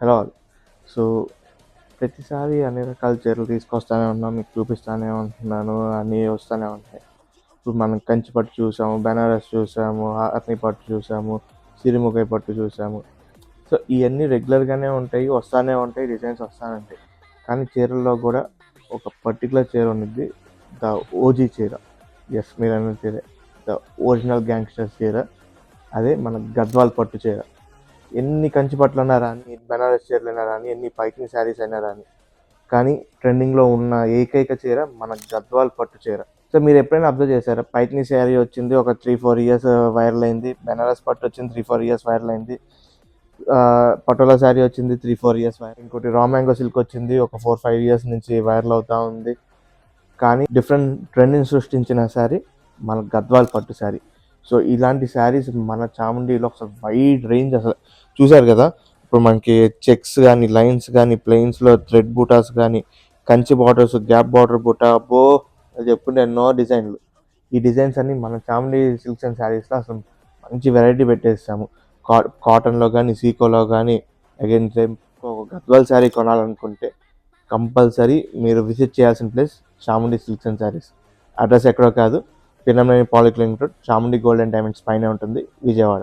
Hello all. So, ప్రతిసారి అన్ని రకాల చీరలు తీసుకొస్తానే ఉన్నాం. మీకు చూపిస్తానే ఉంటున్నాను. అన్నీ వస్తానే ఉంటాయి. ఇప్పుడు మనం కంచి పట్టు చూసాము, బెనారస్ చూసాము, అతని పట్టు చూసాము, సిరిముగై పట్టు చూసాము. సో, ఇవన్నీ రెగ్యులర్‌గానే ఉంటాయి. వస్తానే ఉంటాయి. డిజైన్స్ వస్తానే ఉంటాయి. కానీ చీరల్లో కూడా ఒక పర్టిక్యులర్ చీర ఉండిద్ది. ద ఓజీ చీర. యెస్, మీరన్న చీరే. ద ఒరిజినల్ గ్యాంగ్‌స్టర్ చీర. అదే మన గద్వాల్ పట్టు చీర. ఎన్ని కంచి పట్టులన్నా రాని, బెనారస్ చీరలైనా రాని, ఎన్ని పైకింగ్ శారీస్ అయినా రాని, కానీ ట్రెండింగ్లో ఉన్న ఏకైక చీర మన గద్వాల్ పట్టు చీర. సో మీరు ఎప్పుడైనా అబ్జర్వ్ చేశారా? పైకింగ్ శారీ వచ్చింది ఒక 3-4 ఇయర్స్ వైరల్ అయింది. బెనారస్ పట్టు వచ్చింది 3-4 ఇయర్స్ వైరల్ అయింది. పటోలా శారీ వచ్చింది 3-4 ఇయర్స్ వైరల్. ఇంకోటి రా మ్యాంగో సిల్క్ వచ్చింది ఒక 4-5 ఇయర్స్ నుంచి వైరల్ అవుతా ఉంది. కానీ డిఫరెంట్ ట్రెండ్ని సృష్టించిన శారీ మన గద్వాల్ పట్టు శారీ. సో ఇలాంటి శారీస్ మన చాముండిలో అసలు వైడ్ రేంజ్ అసలు చూశారు కదా. ఇప్పుడు మనకి చెక్స్ కానీ, లైన్స్ కానీ, ప్లెయిన్స్లో థ్రెడ్ బూటాస్ కానీ, కంచి బార్డర్స్, గ్యాప్ బార్డర్ బూటా, అబ్బో అది చెప్పుకుంటే ఎన్నో డిజైన్లు. ఈ డిజైన్స్ అన్ని మన చాముండి సిల్క్స్ అండ్ శారీస్లో అసలు మంచి వెరైటీ పెట్టేస్తాము. కాటన్లో కానీ, సీకోలో కానీ. అగైన్ సేమ్ గద్వాల్ శారీ కొనాలనుకుంటే కంపల్సరీ మీరు విజిట్ చేయాల్సిన place Chamundi silks and saris. Address ఎక్కడో కాదు, Pinnamaneni polyclinic road, Chamundi gold and diamonds పైనే ఉంటుంది, విజయవాడ.